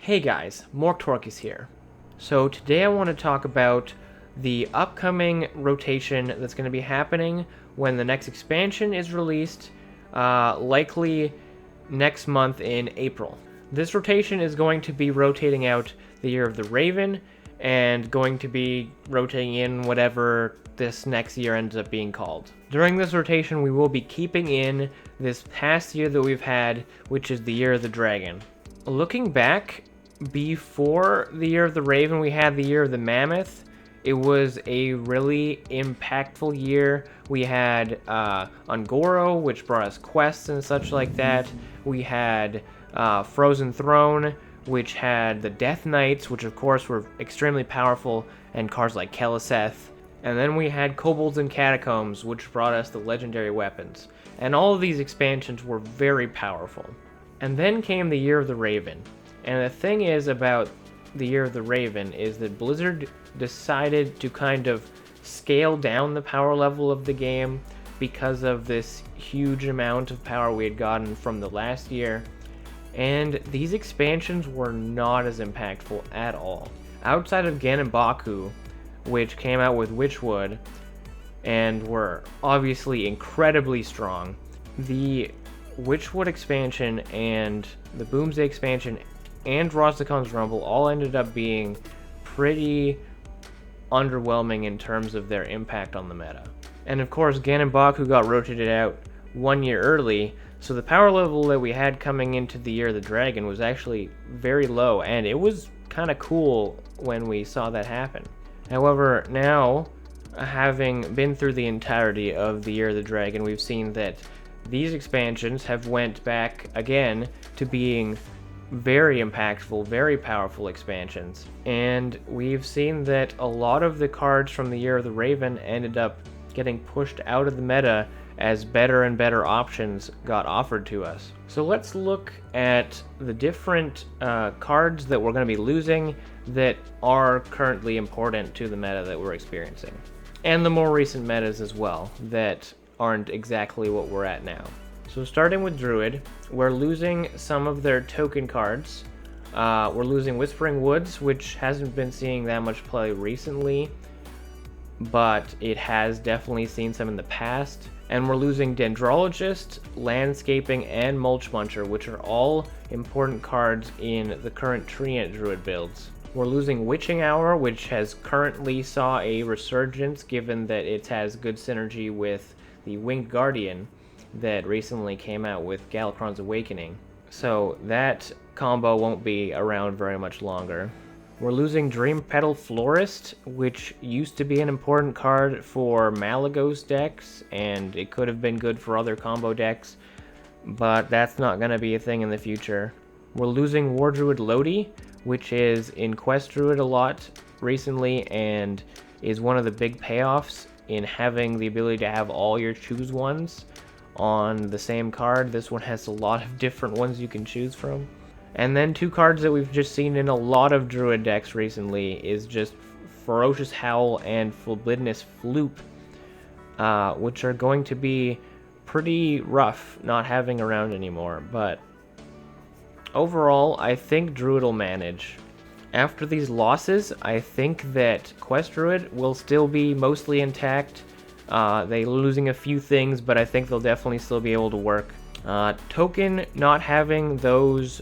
Hey guys, Morktork here. So today I want to talk about the upcoming rotation that's going to be happening when the next expansion is released, likely next month in April. This rotation is going to be rotating out the Year of the Raven and going to be rotating in whatever this next year ends up being called. During this rotation, we will be keeping in this past year that we've had, which is the Year of the Dragon. Looking back, before the Year of the Raven, we had the Year of the Mammoth. It was a really impactful year. We had Ungoro, which brought us quests and such like that. We had Frozen Throne, which had the Death Knights, which of course were extremely powerful, and cards like Keliseth. And then we had Kobolds and Catacombs, which brought us the legendary weapons. And all of these expansions were very powerful. And then came the Year of the Raven. And the thing is about the Year of the Raven is that Blizzard decided to kind of scale down the power level of the game because of this huge amount of power we had gotten from the last year. And these expansions were not as impactful at all. Outside of Ganonbaku, which came out with Witchwood and were obviously incredibly strong, the Witchwood expansion and the Boomsday expansion and Rosticon's Rumble all ended up being pretty underwhelming in terms of their impact on the meta. And of course, Ganonbaku got rotated out 1 year early, so the power level that we had coming into the Year of the Dragon was actually very low, and it was kind of cool when we saw that happen. However, now, having been through the entirety of the Year of the Dragon, we've seen that these expansions have went back again to being very impactful, very powerful expansions. And we've seen that a lot of the cards from the Year of the Raven ended up getting pushed out of the meta as better and better options got offered to us. So let's look at the different cards that we're going to be losing that are currently important to the meta that we're experiencing. And the more recent metas as well that aren't exactly what we're at now. So starting with Druid, we're losing some of their token cards. We're losing Whispering Woods, which hasn't been seeing that much play recently, but it has definitely seen some in the past. And we're losing Dendrologist, Landscaping, and Mulch Muncher, which are all important cards in the current Treant Druid builds. We're losing Witching Hour, which has currently saw a resurgence given that it has good synergy with the Winged Guardian that recently came out with Galakron's Awakening. So that combo won't be around very much longer. We're losing Dream Petal Florist, which used to be an important card for Malygos decks, and it could have been good for other combo decks, but that's not going to be a thing in the future. We're losing War Druid Lodi, which is in Quest Druid a lot recently, and is one of the big payoffs in having the ability to have all your choose ones on the same card. This one has a lot of different ones you can choose from. And then two cards that we've just seen in a lot of Druid decks recently is just Ferocious Howl and Fulbidinous Floop, which are going to be pretty rough not having around anymore, but overall, I think Druid will manage. After these losses, I think that Quest Druid will still be mostly intact. They're losing a few things, but I think they'll definitely still be able to work. Token not having those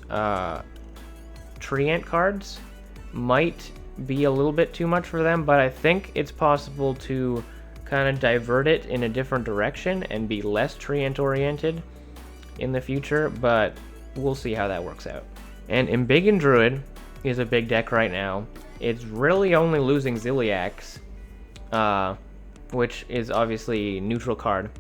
Treant cards might be a little bit too much for them, but I think it's possible to kind of divert it in a different direction and be less Treant oriented in the future, but we'll see how that works out. And Embiggen Druid is a big deck right now. It's really only losing Ziliax, which is obviously a neutral card.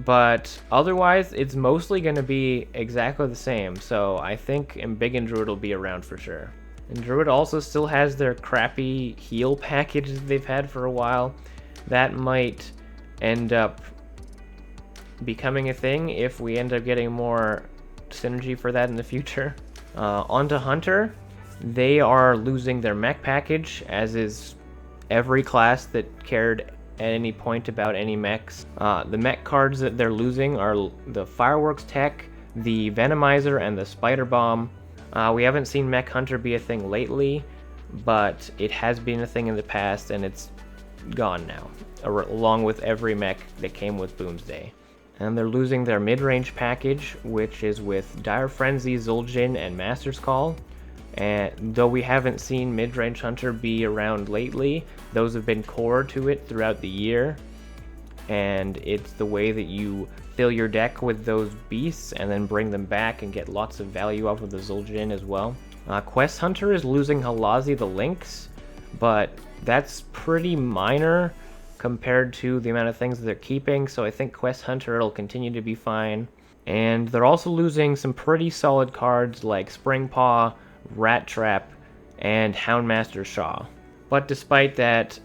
But otherwise, it's mostly going to be exactly the same, so I think Embiggen Druid will be around for sure. And Druid also still has their crappy heal package that they've had for a while. That might end up becoming a thing if we end up getting more synergy for that in the future. Onto Hunter, they are losing their mech package, as is every class that cared at any point about any mechs. The mech cards that they're losing are the Fireworks Tech, the Venomizer, and the Spider Bomb. We haven't seen Mech Hunter be a thing lately, but it has been a thing in the past, and it's gone now, along with every mech that came with Boomsday. And they're losing their mid-range package, which is with Dire Frenzy, Zul'jin, and Master's Call. And though we haven't seen mid-range Hunter be around lately, those have been core to it throughout the year. And it's the way that you fill your deck with those beasts and then bring them back and get lots of value off of the Zul'jin as well. Quest Hunter is losing Halazi the Lynx, but that's pretty minor compared to the amount of things that they're keeping, so I think Quest Hunter will continue to be fine. And they're also losing some pretty solid cards like Springpaw, Rat Trap, and Houndmaster Shaw. But despite that,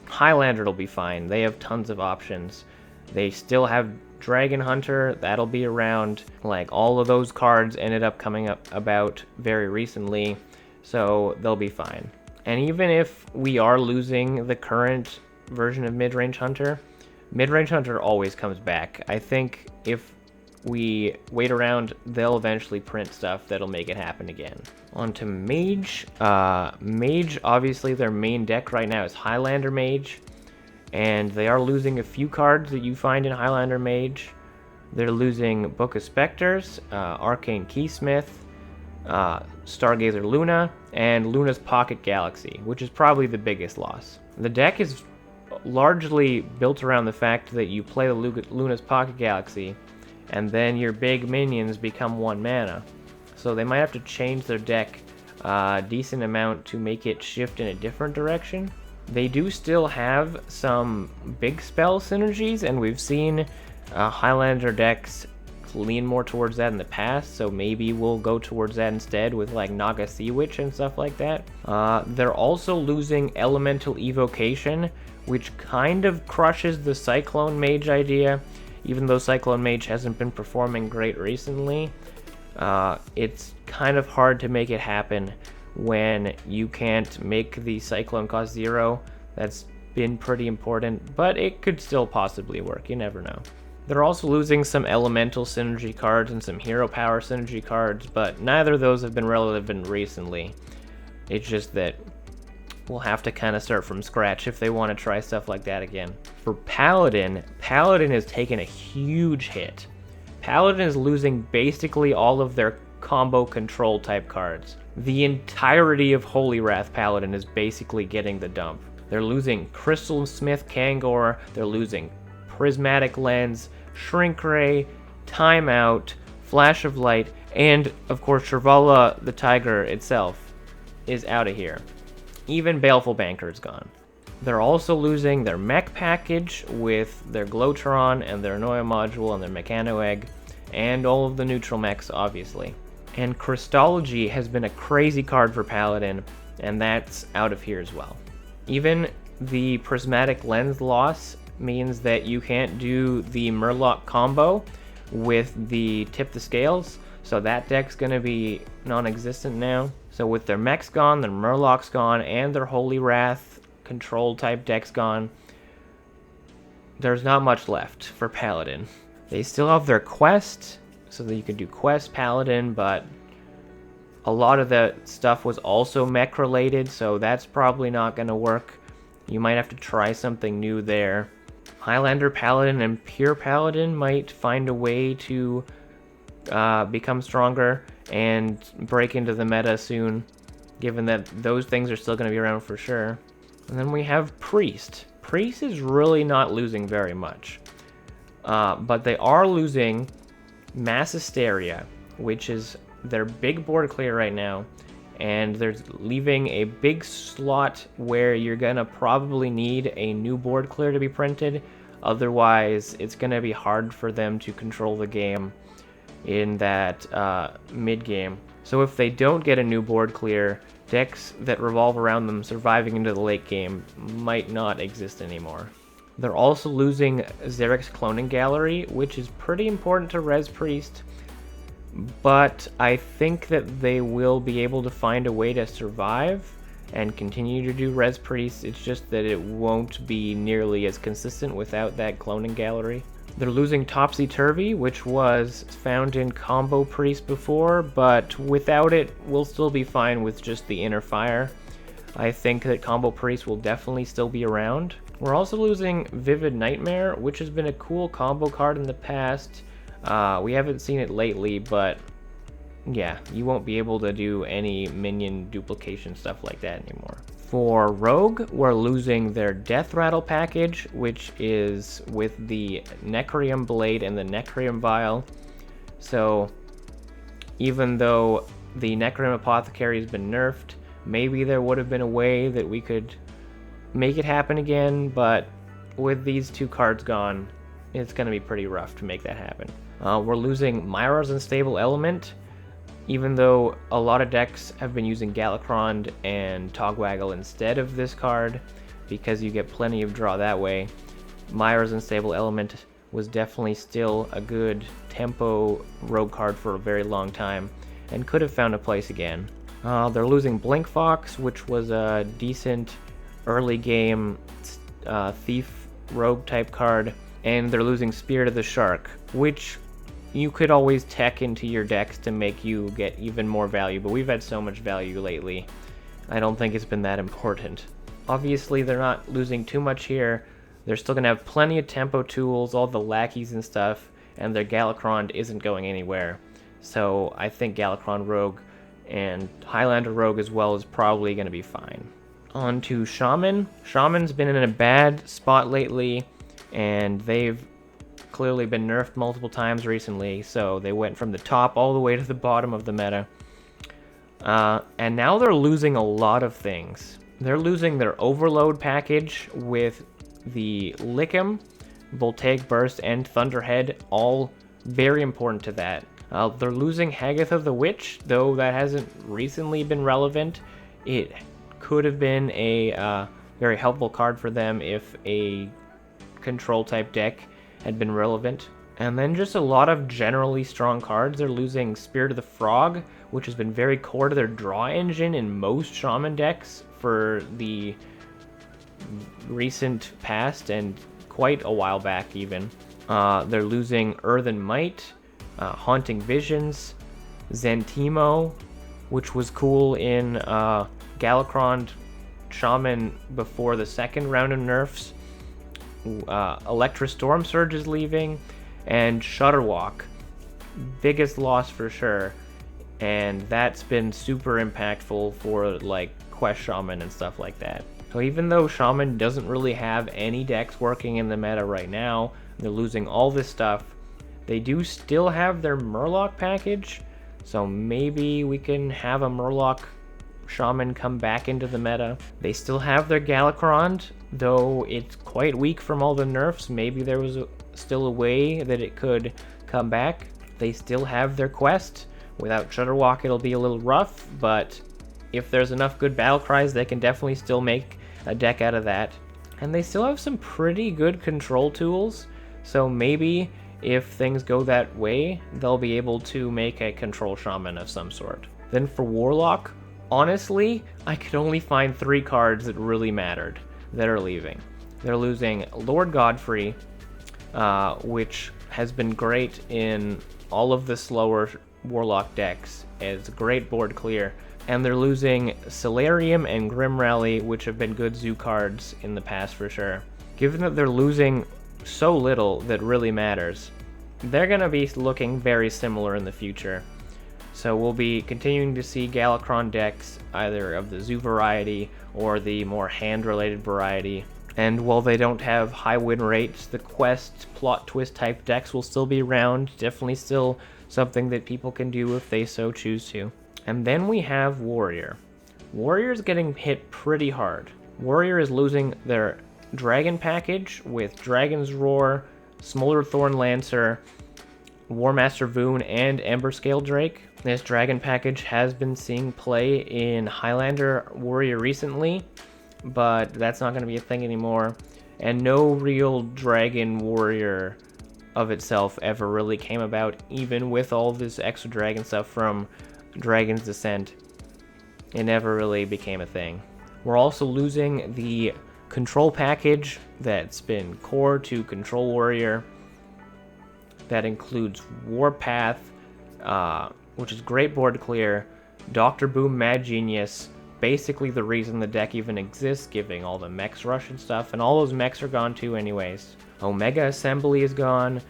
Highlander will be fine. They have tons of options. They still have Dragon Hunter, that'll be around. Like, all of those cards ended up coming up about very recently, so they'll be fine. And even if we are losing the current version of Mid-Range Hunter always comes back. I think if we wait around, they'll eventually print stuff that'll make it happen again. On to Mage. Mage, obviously their main deck right now is Highlander Mage, and they are losing a few cards that you find in Highlander Mage. They're losing Book of Specters, Arcane Keysmith, Stargazer Luna, and Luna's Pocket Galaxy, which is probably the biggest loss. The deck is largely built around the fact that you play the Luna's Pocket Galaxy, and then your big minions become 1 mana. So they might have to change their deck a decent amount to make it shift in a different direction. They do still have some big spell synergies, and we've seen Highlander decks lean more towards that in the past, so maybe we'll go towards that instead with like Naga Sea Witch and stuff like that. They're also losing Elemental Evocation, which kind of crushes the Cyclone Mage idea. Even though Cyclone Mage hasn't been performing great recently, it's kind of hard to make it happen when you can't make the Cyclone cost 0. That's been pretty important, but it could still possibly work, you never know. They're also losing some Elemental synergy cards and some Hero Power synergy cards, but neither of those have been relevant recently. It's just that we'll have to kind of start from scratch if they want to try stuff like that again. For Paladin has taken a huge hit. Paladin is losing basically all of their combo control type cards. The entirety of Holy Wrath Paladin is basically getting the dump. They're losing Crystal Smith Kangor, they're losing Prismatic Lens, Shrink Ray, Timeout, Flash of Light, and of course Shrivala the Tiger itself is out of here. Even Baleful Banker is gone. They're also losing their mech package with their Glowtron and their Noia module and their Mechano Egg, and all of the neutral mechs, obviously. And Crystology has been a crazy card for Paladin, and that's out of here as well. Even the Prismatic Lens loss means that you can't do the Murloc combo with the Tip the Scales, so that deck's gonna be non-existent now. So with their mechs gone, their Murloc's gone, and their Holy Wrath control type decks gone, there's not much left for Paladin. They still have their quest, so that you can do quest Paladin, but a lot of the stuff was also mech related, so that's probably not going to work. You might have to try something new there. Highlander Paladin and Pure Paladin might find a way to become stronger and break into the meta soon, given that those things are still going to be around for sure. And then we have Priest. Priest is really not losing very much, but they are losing Mass Hysteria, which is their big board clear right now, and they're leaving a big slot where you're gonna probably need a new board clear to be printed. Otherwise, it's gonna be hard for them to control the game in that mid game. So if they don't get a new board clear, decks that revolve around them surviving into the late game might not exist anymore. They're also losing Xeric's Cloning Gallery, which is pretty important to Res Priest, but I think that they will be able to find a way to survive and continue to do Res Priest. It's just that it won't be nearly as consistent without that Cloning Gallery. They're losing Topsy Turvy, which was found in Combo Priest before, but without it, we'll still be fine with just the Inner Fire. I think that Combo Priest will definitely still be around. We're also losing Vivid Nightmare, which has been a cool combo card in the past. We haven't seen it lately, but yeah, you won't be able to do any minion duplication stuff like that anymore. For Rogue, we're losing their Death Rattle package, which is with the Necrium Blade and the Necrium Vial. So even though the Necrium Apothecary has been nerfed, maybe there would have been a way that we could make it happen again, but with these two cards gone, it's going to be pretty rough to make that happen. We're losing Myra's Unstable Element. Even though a lot of decks have been using Galakron and Togwaggle instead of this card, because you get plenty of draw that way, Myra's Unstable Element was definitely still a good tempo rogue card for a very long time, and could have found a place again. They're losing Blink Fox, which was a decent early game thief rogue type card, and they're losing Spirit of the Shark, which you could always tech into your decks to make you get even more value, but we've had so much value lately, I don't think it's been that important. Obviously, they're not losing too much here. They're still going to have plenty of tempo tools, all the lackeys and stuff, and their Galakron isn't going anywhere. So I think Galakron Rogue and Highlander Rogue as well is probably going to be fine. On to Shaman. Shaman's been in a bad spot lately, and they've clearly been nerfed multiple times recently, so they went from the top all the way to the bottom of the meta. And now they're losing a lot of things. They're losing their Overload package with the Lickem, Voltaic Burst, and Thunderhead, all very important to that. They're losing Haggith of the Witch, though that hasn't recently been relevant. It could have been a very helpful card for them if a control type deck had been relevant. And then just a lot of generally strong cards. They're losing Spirit of the Frog, which has been very core to their draw engine in most Shaman decks for the recent past and quite a while back even. They're losing Earthen Might, Haunting Visions, Zentimo, which was cool in Galakron Shaman before the second round of nerfs. Electra Storm Surge is leaving, and Shutterwalk, biggest loss for sure, and that's been super impactful for like Quest Shaman and stuff like that. So even though Shaman doesn't really have any decks working in the meta right now, they're losing all this stuff. They do still have their Murloc package, so maybe we can have a Murloc Shaman come back into the meta. They still have their Galakron, though it's quite weak from all the nerfs. Maybe there was still a way that it could come back. They still have their Quest. Without Shutterwalk, it'll be a little rough, but if there's enough good battle cries, they can definitely still make a deck out of that. And they still have some pretty good control tools, so maybe if things go that way, they'll be able to make a control Shaman of some sort. Then for Warlock, honestly, I could only find 3 cards that really mattered that are leaving. They're losing Lord Godfrey, which has been great in all of the slower Warlock decks as great board clear, and they're losing Solarium and Grim Rally, which have been good zoo cards in the past for sure. Given that they're losing so little that really matters, they're going to be looking very similar in the future. So we'll be continuing to see Galakron decks, either of the zoo variety or the more hand-related variety. And while they don't have high win rates, the Quest, plot twist type decks will still be around. Definitely still something that people can do if they so choose to. And then we have Warrior. Warrior's getting hit pretty hard. Warrior is losing their Dragon package with Dragon's Roar, Smolder Thorn Lancer, Warmaster Voon, and Emberscale Drake. This Dragon package has been seeing play in Highlander Warrior recently, but that's not going to be a thing anymore. And no real Dragon Warrior of itself ever really came about, even with all this extra Dragon stuff from Dragon's Descent. It never really became a thing. We're also losing the Control package that's been core to Control Warrior. that includes Warpath, which is great board clear, Dr. Boom Mad Genius, basically the reason the deck even exists, giving all the mechs rush and stuff, and all those mechs are gone too anyways. Omega Assembly is gone,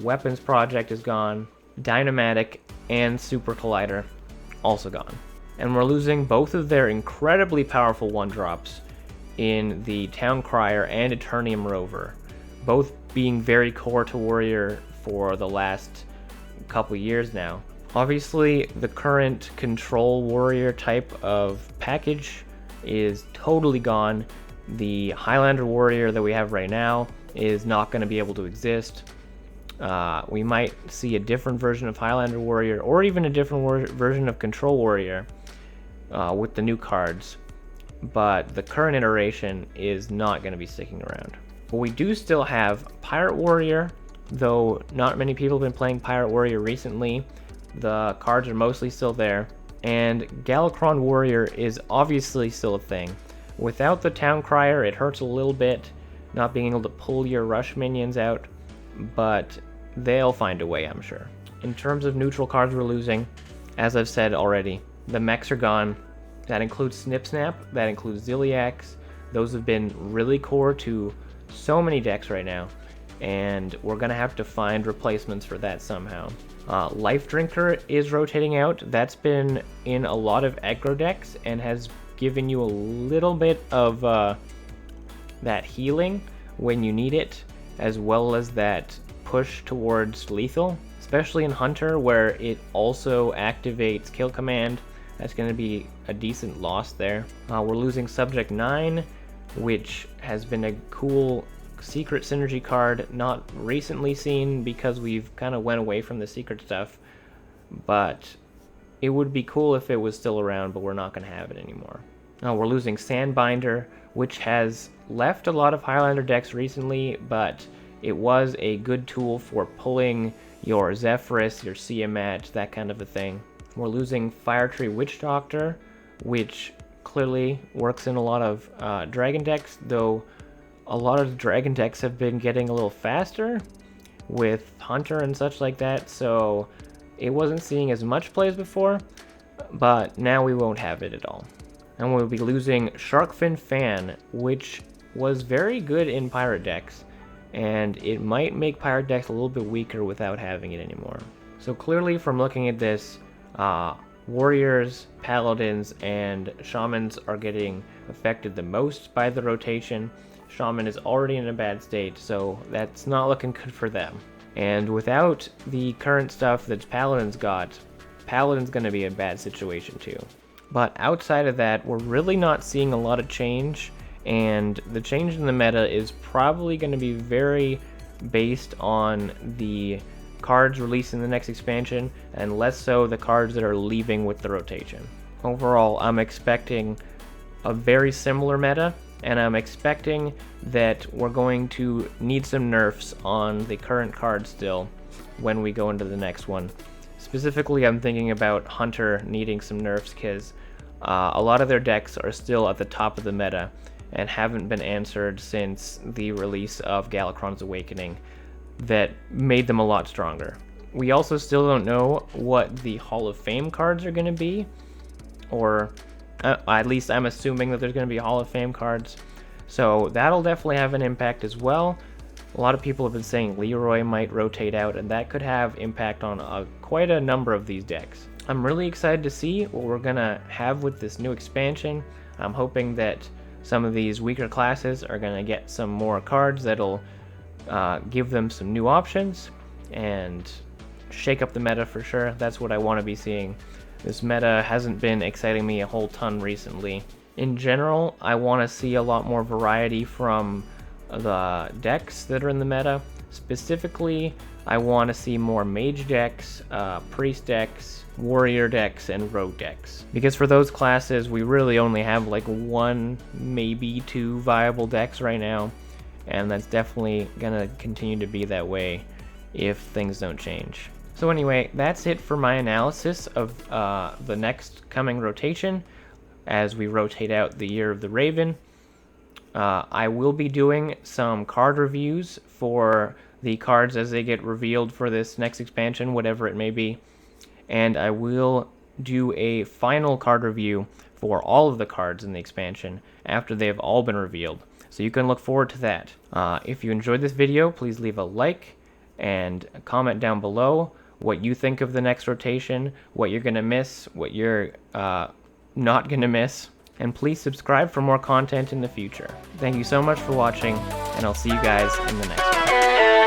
Weapons Project is gone, Dynamatic and Super Collider also gone. And we're losing both of their incredibly powerful 1-drops in the Town Crier and Eternium Rover, both being very core to Warrior for the last couple years now. Obviously, the current Control Warrior type of package is totally gone. The Highlander Warrior that we have right now is not going to be able to exist. We might see a different version of Highlander Warrior, or even a different version of Control Warrior with the new cards, but the current iteration is not going to be sticking around. But we do still have Pirate Warrior, though not many people have been playing Pirate Warrior recently. The cards are mostly still there, and Galakron Warrior is obviously still a thing. Without the Town Crier, it hurts a little bit, not being able to pull your rush minions out, but they'll find a way, I'm sure. In terms of neutral cards we're losing, as I've said already, the mechs are gone. That includes Snip Snap, that includes Ziliax. Those have been really core to so many decks right now, and we're gonna have to find replacements for that somehow. Life Drinker is rotating out. That's been in a lot of aggro decks and has given you a little bit of that healing when you need it, as well as that push towards lethal, especially in Hunter, where it also activates Kill Command. That's going to be a decent loss there. We're losing Subject 9, which has been a cool secret synergy card, not recently seen because we've kind of went away from the secret stuff, but it would be cool if it was still around, but we're not going to have it anymore. We're losing Sandbinder, which has left a lot of Highlander decks recently, but it was a good tool for pulling your Zephyrus, your Tiamat, that kind of a thing. We're losing Firetree Witch Doctor, which clearly works in a lot of Dragon decks, though a lot of the Dragon decks have been getting a little faster with Hunter and such like that, so it wasn't seeing as much play as before, but now we won't have it at all. And we'll be losing Sharkfin Fan, which was very good in Pirate decks, and it might make Pirate decks a little bit weaker without having it anymore. So clearly from looking at this, Warriors, Paladins, and Shamans are getting affected the most by the rotation. Shaman is already in a bad state, so that's not looking good for them. And without the current stuff that Paladin's got, Paladin's going to be in a bad situation too. But outside of that, we're really not seeing a lot of change, and the change in the meta is probably going to be very based on the cards released in the next expansion, and less so the cards that are leaving with the rotation. Overall, I'm expecting a very similar meta, and I'm expecting that we're going to need some nerfs on the current cards still when we go into the next one. Specifically, I'm thinking about Hunter needing some nerfs because a lot of their decks are still at the top of the meta and haven't been answered since the release of Galakron's Awakening that made them a lot stronger. We also still don't know what the Hall of Fame cards are going to be, or at least I'm assuming that there's going to be Hall of Fame cards, so that'll definitely have an impact as well. A lot of people have been saying Leroy might rotate out, and that could have impact on quite a number of these decks. I'm really excited to see what we're going to have with this new expansion. I'm hoping that some of these weaker classes are going to get some more cards that'll give them some new options and shake up the meta for sure. That's what I want to be seeing. This meta hasn't been exciting me a whole ton recently. In general, I want to see a lot more variety from the decks that are in the meta. Specifically, I want to see more mage decks, priest decks, warrior decks, and rogue decks. Because for those classes, we really only have like one, maybe two viable decks right now, and that's definitely gonna continue to be that way if things don't change. So anyway, that's it for my analysis of the next coming rotation as we rotate out the Year of the Raven. I will be doing some card reviews for the cards as they get revealed for this next expansion, whatever it may be. And I will do a final card review for all of the cards in the expansion after they have all been revealed. So you can look forward to that. If you enjoyed this video, please leave a like and comment down below what you think of the next rotation, what you're going to miss, what you're not going to miss. And please subscribe for more content in the future. Thank you so much for watching, and I'll see you guys in the next one.